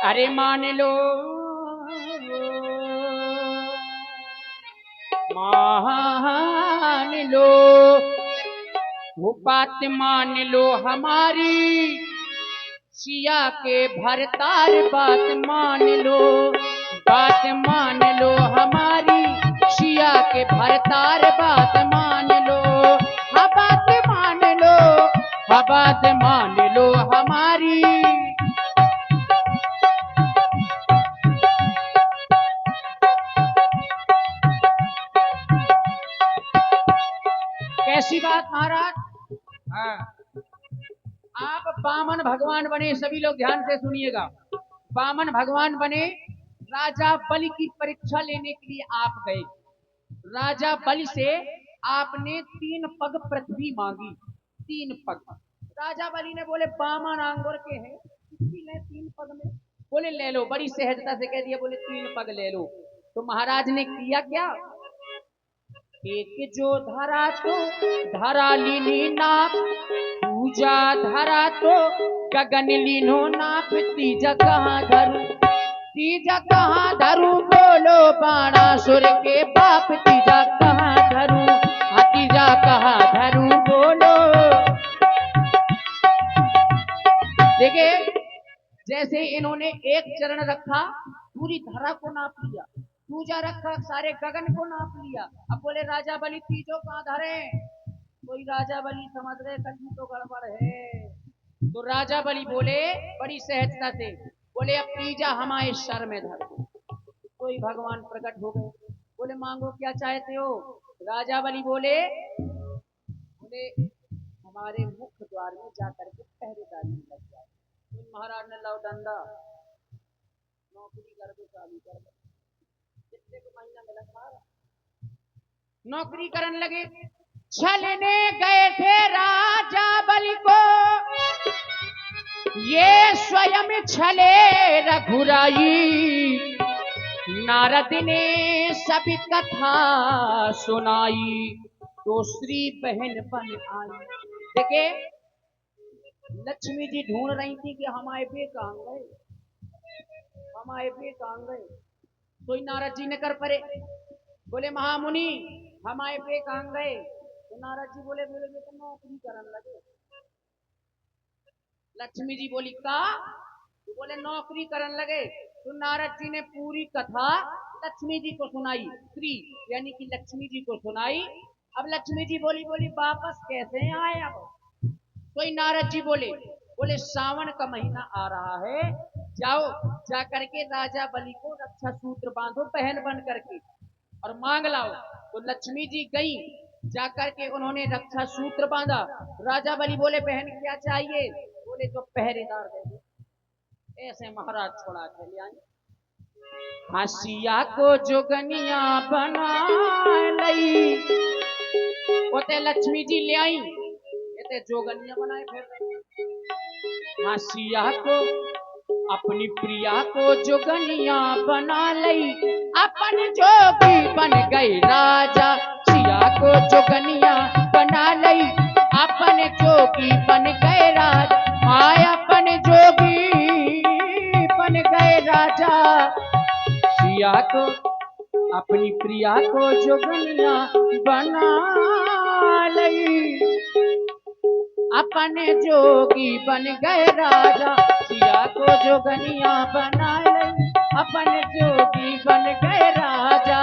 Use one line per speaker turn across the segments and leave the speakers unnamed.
अरे मान लो, मान लो, वो बात मान लो हमारी, सिया के भरतार बात मान लो, बात मान लो हमारी, सिया के भरतार बात मान लो, हाँ बात मान लो, हाँ बात मान लो हमारी। कैसी बात महाराज? हाँ, आप वामन भगवान बने, सभी लोग ध्यान से सुनिएगा। वामन भगवान बने, राजा बलि की परीक्षा लेने के लिए आप गए। राजा बलि से आपने 3 पग पृथ्वी मांगी, 3 पग। राजा बलि ने बोले वामन आंगुर के हैं, किसी ने 3 पग में, बोले ले लो, बड़ी सहजता से कह दिया, बोले 3 पग ले लो। तो महाराज ने किया क्या? एक जो धरा तो धरा लीनी नाप, पूजा धरा तो गगन लीनो नाप, तीजा कहाँ धरू, तीजा कहाँ धरू, बोलो बाणासुर के बाप, तीजा कहाँ धरू, तीजा कहाँ धरू, बोलो। देखिए, जैसे इन्होंने एक चरण रखा, पूरी धरा को नाप लिया, पूजा रखा, सारे गगन को नाप लिया। अब बोले राजा बलि तीजो कहाँ धरे? कोई राजा बलि समझ रहे कहीं तो गड़बड़ है। तो राजा बलि बोले बड़ी सहजता से, बोले अब तीजा हमारे सर में धर। कोई भगवान प्रकट हो गए, बोले मांगो क्या चाहते हो? राजा बलि बोले, बोले हमारे मुख्य द्वार में जाकर के पहरेदारी लग जाए। तो महाराज ने लाओ डंडा, नौकरी कर दो, चालू कर दो, कितने को महीना मिला तुम्हारा? नौकरी करने लगे। छलने गए थे राजा बलि को, ये स्वयं छले रघुराई, नारद ने सभी कथा सुनाई, तो श्री बहन बन आई। देखे, लक्ष्मी जी ढूंढ रही थी कि हमारे पे कहां गए, हमारे पे कहां गए। तो नारद जी ने कर परे, बोले महामुनि हमारे पे कहां गए? तो नारद जी बोले बोले तो नौकरी करने लगे। लक्ष्मी जी बोली का? तो बोले नौकरी करने लगे। तो नारद जी ने पूरी कथा लक्ष्मी जी को सुनाई, श्री यानी कि लक्ष्मी जी को सुनाई। अब लक्ष्मी जी बोली बोली वापस कैसे आए? अब कोई नारद जी बोले बोले सावन का महीना आ रहा है, जाओ जाकर के राजा बलि को रक्षा सूत्र बांधो बहन बन करके और मांग लाओ। तो लक्ष्मी जी गई, जाकर के उन्होंने रक्षा सूत्र बांधा। राजा बलि बोले बहन क्या चाहिए? बोले तो पहरेदार दे दो। ऐसे महाराज छोड़ा के ले आए। हसिया को जोगनिया बना लई, बोते लक्ष्मी जी ले आई, ये जोगनिया बनाए फिर। हसिया को अपनी प्रिया को जोगनिया बना लई, अपन जोगी बन गई राजा, सिया को जोगनिया बना लई, अपन जोगी बन गए राजा, आय अपन जोगी बन गए राजा, सिया को अपनी प्रिया को जोगनिया बना लई, अपने जोगी बन गए राजा, सिया को जोगनिया बना लई, अपने जोगी बन गए राजा।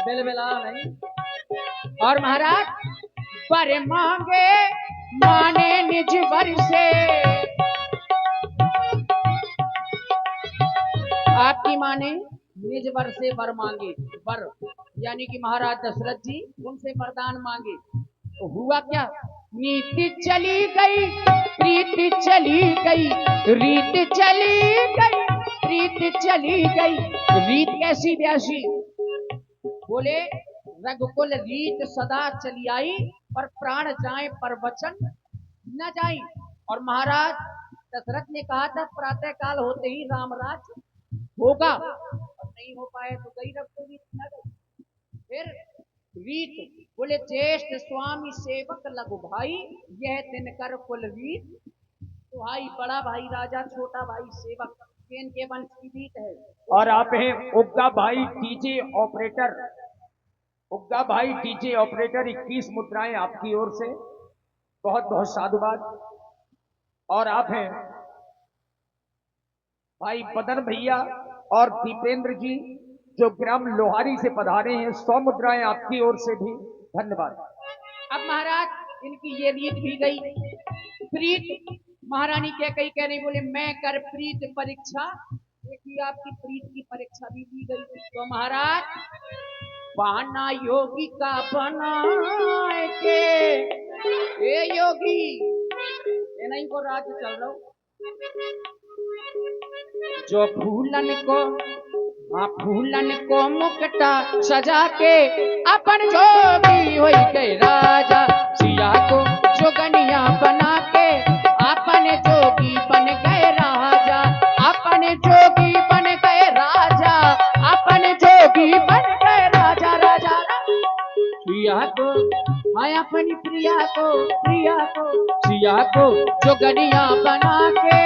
बिलबिला नहीं। और महाराज पर मांगे माने निज वर से, आपकी माने निज वर से वर मांगे। वर यानी कि महाराज दशरथ जी उनसे वरदान मांगे। तो हुआ क्या? नीति चली गई, प्रीति चली गई, रीत चली गई, प्रीत चली गई। रीत कैसी ब्यासी? बोले रघुकुल रीत सदा चली आई, पर प्राण जाए पर वचन न जाए। और महाराज दशरथ ने कहा था प्रातः काल होते ही रामराज होगा, और नहीं हो पाए तो गई रघुकुल रीत न गई। फिर रीत बोले ज्येष्ठ स्वामी सेवक लघु भाई, यह दिनकर कुलवीर सुहाई। बड़ा भाई राजा, छोटा भाई सेवक, के वंश की रीत है।
और आप हैं उग्गा भाई डीजे ऑपरेटर। उग्गा भाई डीजे ऑपरेटर 21 मुद्राएं आपकी ओर से, बहुत बहुत साधुवाद। और आप हैं भाई बदन भैया और दीपेंद्र जी जो ग्राम लोहारी से पधारे हैं, 100 मुद्राएं आपकी ओर से भी, धन्यवाद।
अब महाराज इनकी ये रीत भी गई। प्रीत महारानी क्या कही, कह रही, बोले मैं कर प्रीत परीक्षा। देखिए आपकी प्रीत की परीक्षा भी दी गई। तो महाराज बहाना योगी का बना के, ए योगी, ये नहीं को राज्य चल रहा हूं जो फूलन को, हाँ फूलन को मुकटा सजा के अपन जोगी हो गए राजा। सिया को जोगनिया बना के अपन जोगी बन गए राजा। अपन जोगी बन गए राजा, अपन जोगी बन गए राजा। राजा सिया को, हाँ अपनी प्रिया को, प्रिया को, सिया को जोगनिया बना के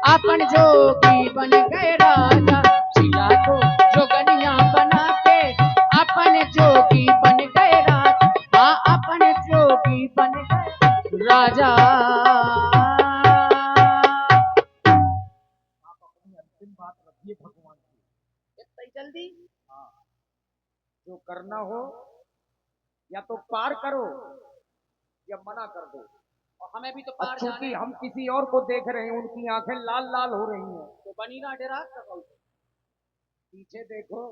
अपन जोगी बन गए राजा। सिया को जोगनिया बना के अपन जोगी बन गए राजा। हाँ अपन जोगी बन गए राजा।
आप अपनी अंतिम बात रखिए भगवान की।
इतना ही जल्दी?
हाँ, जो करना हो या तो पार करो या मना कर दो।
और हमें भी तो पार जाना
चूंकि
है।
हम किसी और को देख रहे हैं, उनकी आंखें लाल लाल हो रही हैं,
तो बनी ना डेरा सकल।
पीछे देखो,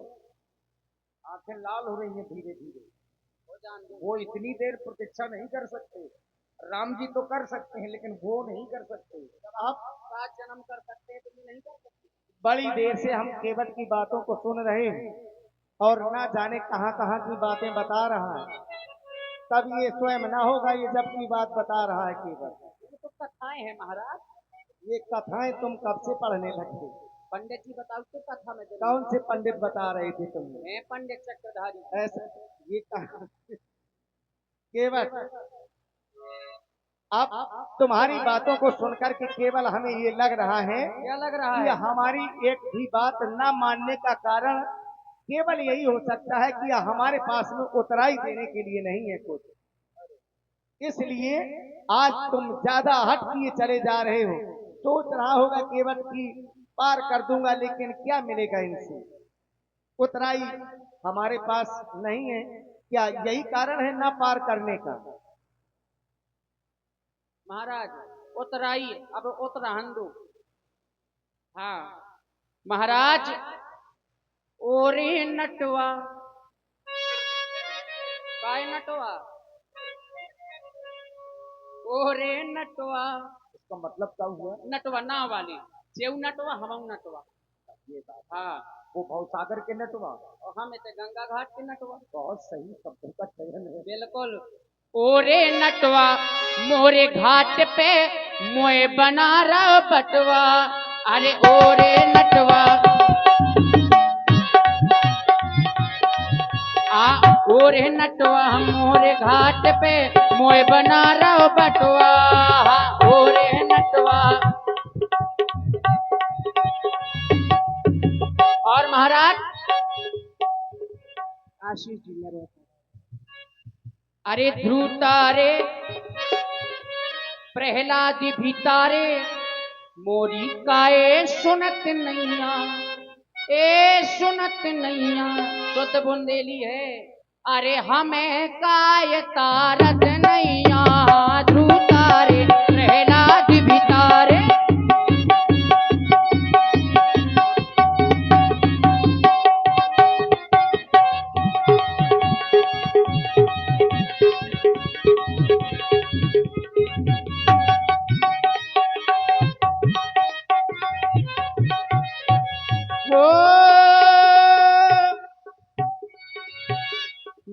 आंखें लाल हो रही हैं धीरे धीरे।
वो जान दो।
वो इतनी देर प्रतीक्षा नहीं कर सकते। राम जी तो कर सकते हैं लेकिन वो नहीं कर सकते।
जब आप 7 जन्म कर सकते हैं तो ये नहीं कर सकते।
बड़ी देर से हम केवट की बातों को सुन रहे हैं और ना जाने कहां कहां की बातें बता रहा है। तब ये स्वयं ना होगा ये जब की बात बता रहा है केवट।
ये तो कथाएं हैं महाराज।
ये कथाएं तुम कब से पढ़ने लगते?
पंडित जी बताओ तो कथा में जरूर।
कौन से पंडित बता रहे थे तुमने?
मैं पंडित चक्रधारी।
ऐसा ये कहा केवट, अब तुम्हारी बातों को सुनकर के केवल हमें ये लग रहा है
क्या लग रहा
कि
है?
हमारी एक भी बात न मानने का कारण केवल यही हो सकता है कि हमारे पास में उतराई देने के लिए नहीं है कुछ, इसलिए आज तुम ज्यादा हट किए चले जा रहे हो। सोच रहा होगा केवट की पार कर दूंगा, लेकिन क्या मिलेगा इनसे? उतराई हमारे पास नहीं है, क्या यही कारण है ना पार करने का?
महाराज उतराई, अब उतराहन दो। हाँ महाराज, ओरे नटवा, काय नटवा, ओरे नटवा।
इसका मतलब क्या हुआ?
नटवा ना वाले, जेऊ नटवा हम नटवा।
ये बात,
हाँ,
वो भवसागर के नटवा
और हम इतने गंगा घाट के नटवा।
बहुत सही शब्दों का चयन है।
बिल्कुल। ओरे नटवा मोरे घाट पे मोए बना रहा बटवा। अरे ओरे नटवा, ओरे नटवा मोरे घाट पे मोए बना रहा बटवा। ओरे नटवा। और महाराज आशीष जी मेरे, अरे ध्रुव तारे प्रहलाद भी तारे मोरी काए सुनत नैया। ए सुनत नैया सुत बुंदेली है। अरे हमें काय तारत नैया। ध्रुव तारे प्रहलाद भी तारे,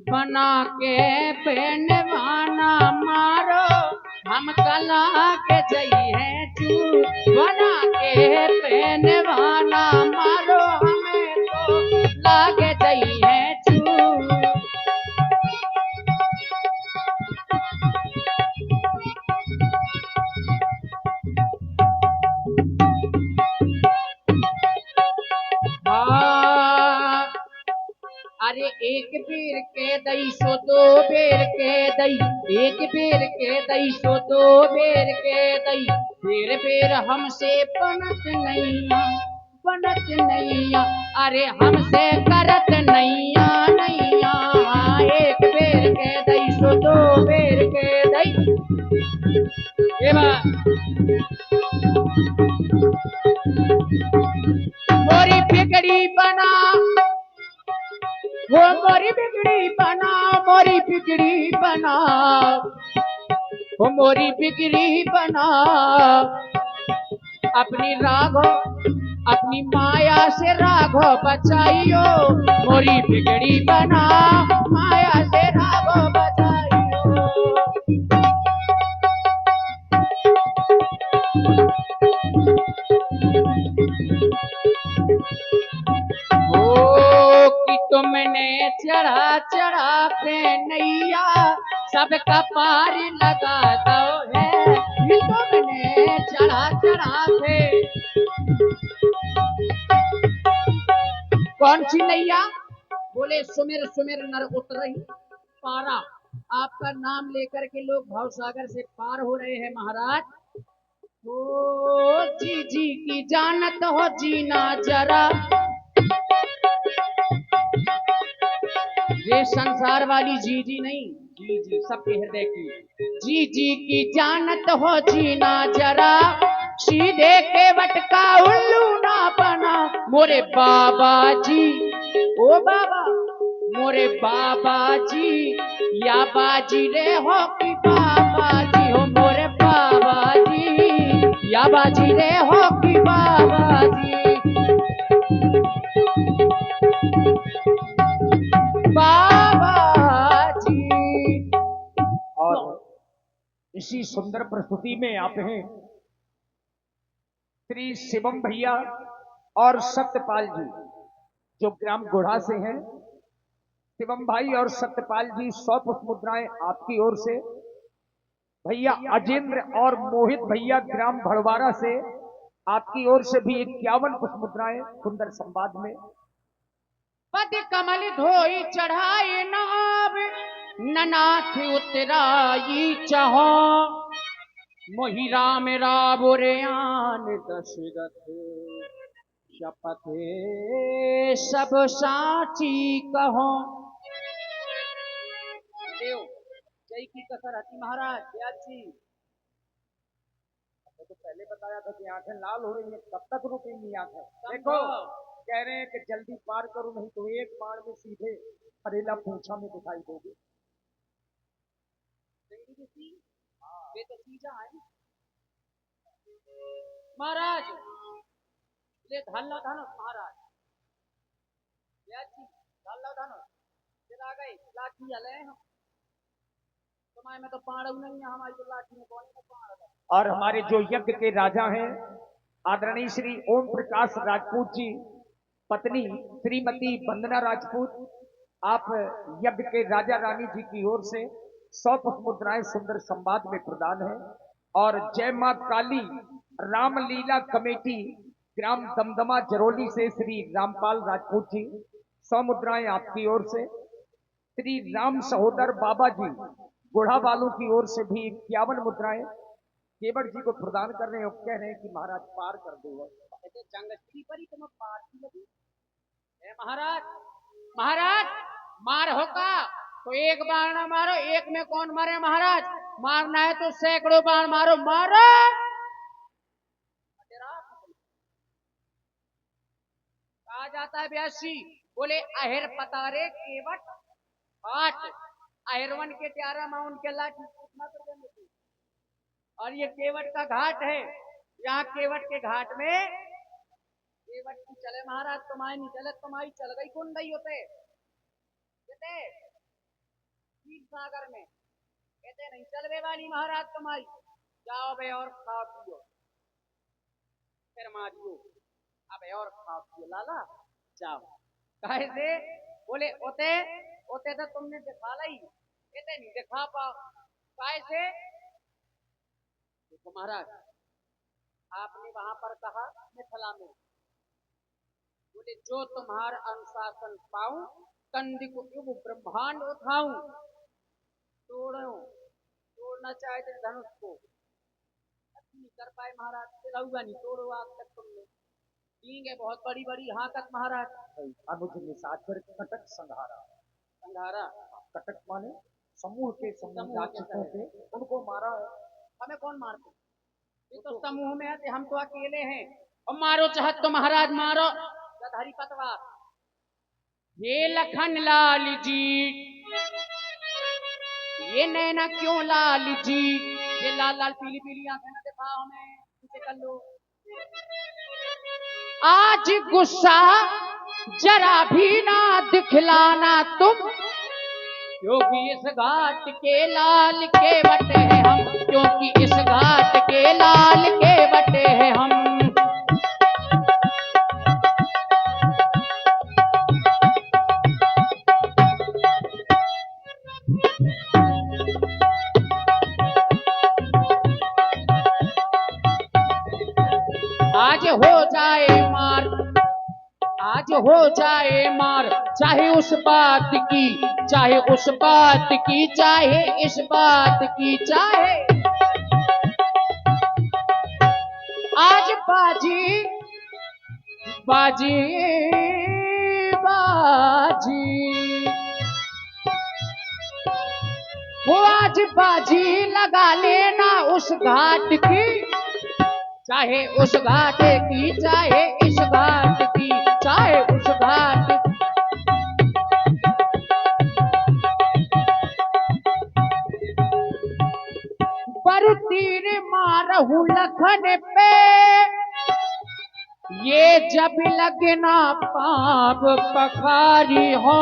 बना के पहनवाना मारो हम कला के जई है चू। बना के पहनवाना मारो हमें तो लागे जई है चू। एक बेर के दई सो दो बेर के दई, एक बेर के दई सो दो बेर के दई, बेर बेर हमसे बनत नैया, बनत नैया, अरे हमसे करत नैया नैया, एक बेर के दई सो दो बेर के दई। ये बात मोरी बिगड़ी बना, वो मोरी बिगड़ी बना, मोरी बिगड़ी बना, वो मोरी बिगड़ी बना, अपनी राघो अपनी माया से राघो बचाइयो, मोरी बिगड़ी बना, माया से राघो बचाइयो। ओ कि तुमने चढ़ा चढ़ा पे नैया सबका पार लगा दो है, कि तुमने चढ़ा चढ़ा पे। कौन सी नैया? बोले सुमिर सुमिर नर उतरही पारा, आपका नाम लेकर के लोग भवसागर से पार हो रहे हैं महाराज। ओ जी जी की जानत हो जीना जरा, ये संसार वाली जी जी नहीं, जी जी सबके हृदय की जी जी की जानत हो जीना जरा, सीधे के वटका उल्लू ना बना, मोरे बाबा जी, ओ बाबा मोरे बाबा जी, या बाजी रे हो कि बाबा जी हो, मोरे बाबा जी, या बाजी रे हो कि बाबा जी, बाबा जी।
और इसी सुंदर प्रस्तुति में आप हैं श्री शिवम भैया और सत्यपाल जी, जो ग्राम गोढ़ा से हैं। शिवम भाई और सत्यपाल जी 100 पुष्प मुद्राएं आपकी ओर से, भैया अजेंद्र और मोहित भैया ग्राम भड़वारा से आपकी ओर से भी 51 पुष्प मुद्राएं सुंदर संवाद में।
पद कमल धोई चढ़ाए नाव, ननाथ उतराई चहो, मोहि राम राबुरयान दशरथ, शपथ सब साची कहो। देव जय की कसर हती महाराज व्यास जी।
तो पहले बताया था कि आंखें लाल हो रही है, कब तक रुकेंगी आंखें? देखो कह रहे हैं कि जल्दी पार करो नहीं तो एक बार में सीधे फरेला पूंछा में दिखाई दोगे।
वे तो सीधा है महाराज, ले धल्ला धनुष महाराज व्यास जी, धल्ला धनुष फिर आ गए लाठी हले हम, तुम्हारे में तो पाड़ू नहीं है, हमारी तो लाठी में कौन है पाड़ है।
और हमारे जो यज्ञ के राजा हैं आदरणीय श्री ओम प्रकाश राजपूत जी, पत्नी श्रीमती वंदना राजपूत, आप यज्ञ के राजा रानी जी की ओर से 100 पुष्प मुद्राएं सुंदर संवाद में प्रदान है। और जय मां काली रामलीला कमेटी ग्राम दमदमा जरोली से श्री रामपाल राजपूत जी 100 मुद्राएं आपकी ओर से, श्री राम सहोदर बाबा जी गुढ़ा वालों की ओर से भी 51 मुद्राएं केवट जी को प्रदान कर रहे हैं और कह रहे हैं कि महाराज पार कर दो।
जंगस्त्री पर ही तुम्हें पार की लगी है महाराज। महाराज मार होगा तो एक बाण ना मारो, एक में कौन मारे महाराज, मारना है तो सैकड़ों बाण मारो, मारो। कहा जाता है व्यासी, बोले अहिर पतारे केवट हाट, अहिरवन के प्यारा मां उनके लाठी पूछना कर देने की। और ये केवट का घाट है, यहाँ केवट के घाट में केवट की चले महाराज, तुम्हारी नहीं चले, तुम्हारी चल गई कौन नहीं होते सागर में, कहते नहीं चलवे वाली महाराज तुम्हारी, जाओ बे और खाओ पियो फिर मारियो, अब और खाओ पियो लाला जाओ। कहे से बोले ओते ओते तो तुमने दिखा लाई, कहते नहीं दिखा पाओ। कहे से देखो महाराज, आपने वहां पर कहा मिथिला में, बोले जो तुम्हारा अनुशासन पाऊं कंध को युग ब्रह्मांड उठाऊं, तोड़ो, तोड़ना चाहे तो धनुष को नहीं कर पाए महाराज, रहूंगा नहीं, तोड़ो आज तक तुमने, ठीक है बहुत बड़ी बड़ी हाँ तक महाराज।
अनुज निशाचर कटक संहारा।
संघारा
कटक माने समूह के समूह राक्षसों थे, उनको मारा है।
हमें कौन मारते, ये तो समूह में है, हम तो अकेले हैं। और मारो चाहत तो महाराज मारो, गधारी पतवार। ये लखन लाल जी, ये नैना क्यों लाल जी, ये लाल लाल पीली पीली आंखें ना दिखाओ हमें, इसे कर लो। आज गुस्सा जरा भी ना दिखलाना तुम, क्योंकि इस घाट के लाल के बटे हैं हम, क्योंकि इस घाट के लाल के बटे हैं हम। आज हो जाए मार, आज हो जाए मार, चाहे उस बात की, चाहे उस बात की, चाहे इस बात की, चाहे आज बाजी बाजी बाजी, वो आज बाजी लगा लेना उस घाट की, चाहे उस घाट की, चाहे इस घाट की, चाहे उस घाट। पर तीर मारहु लखन पे, ये जब लगना पाप पखारी हो,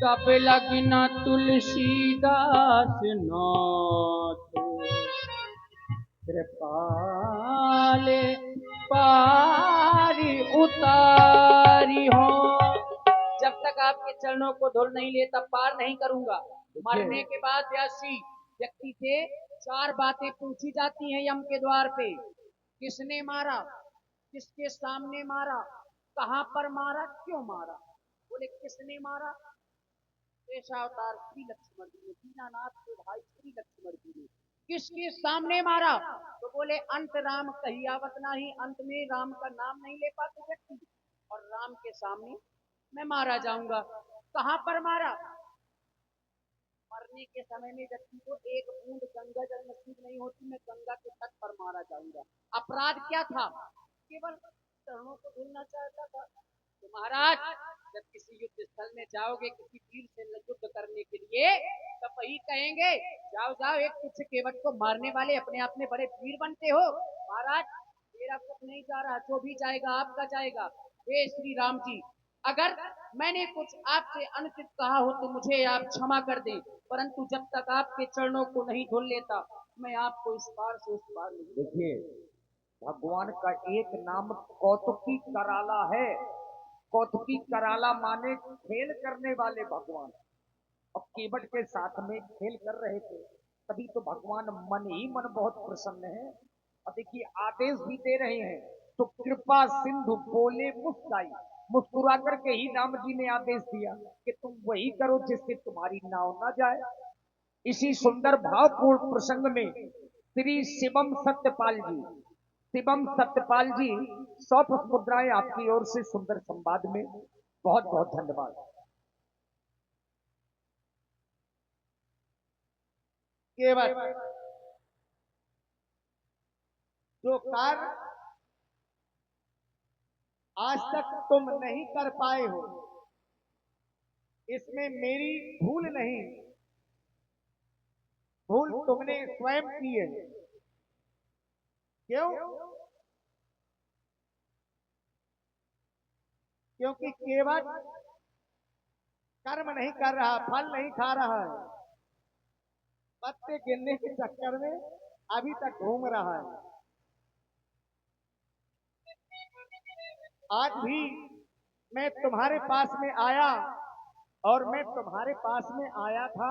तब लगना तुलसीदास नाथ कृपाले पारी उतारी हो। जब तक आपके चरणों को धुल नहीं ले तब पार नहीं करूंगा। मरने के बाद व्यासी व्यक्ति से 4 बातें पूछी जाती हैं यम के द्वार पे। किसने मारा, किसके सामने मारा, कहां पर मारा, क्यों मारा। बोले किसने मारा, अवतार श्री लक्ष्मण जी ने, दीनानाथ के भाई श्री लक्ष्मण जी ने। किसके सामने मारा, तो बोले अंत राम कहियावत नहीं, अंत में राम का नाम नहीं ले पाते व्यक्ति, और राम के सामने मैं मारा जाऊंगा। कहां पर मारा, मरने के समय में व्यक्ति को एक बूंद गंगा जल नसीब नहीं होती, मैं गंगा के तट पर मारा जाऊंगा। अपराध क्या था, केवल चरणों को धुलना चाहता था। तो महाराज जब किसी युद्ध स्थल में जाओगे किसी वीर से युद्ध करने के लिए, तब वही कहेंगे जाओ जाओ एक तुच्छ केवट को मारने वाले अपने आप में बड़े वीर बनते हो। महाराज मेरा कुछ नहीं जा रहा, जो भी जाएगा आपका जाएगा। हे श्री राम जी, अगर मैंने कुछ आपसे अनुचित कहा हो तो मुझे आप क्षमा कर दें, परंतु जब तक आपके चरणों को नहीं धुल लेता मैं आपको इस पार से उस पार नहीं।
देखिए भगवान का एक नाम कौतुकी कराला है। कौतुकी कराला माने खेल करने वाले भगवान। अब केवट के साथ में खेल कर रहे थे, तभी तो भगवान मन ही मन बहुत प्रसन्न है। और देखिए आदेश भी दे रहे हैं, तो कृपा सिंधु बोले मुस्काई, मुस्कुरा करके ही राम जी ने आदेश दिया कि तुम वही करो जिससे तुम्हारी नाव ना जाए। इसी सुंदर भावपूर्ण प्रसंग में श्री शिवम सत्यपाल जी, शिवम सत्यपाल जी 100 मुद्राएं आपकी ओर से सुंदर संवाद में, बहुत बहुत धन्यवाद। केवल जो कार्य आज तक तुम नहीं कर पाए हो, इसमें मेरी भूल नहीं, भूल तुमने स्वयं की है। क्यों? क्योंकि केवल कर्म नहीं कर रहा, फल नहीं खा रहा है, पत्ते गिनने के चक्कर में अभी तक घूम रहा है। आज भी मैं तुम्हारे पास में आया, और मैं तुम्हारे पास में आया था,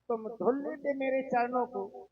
तुम धुल लेते मेरे चरणों को,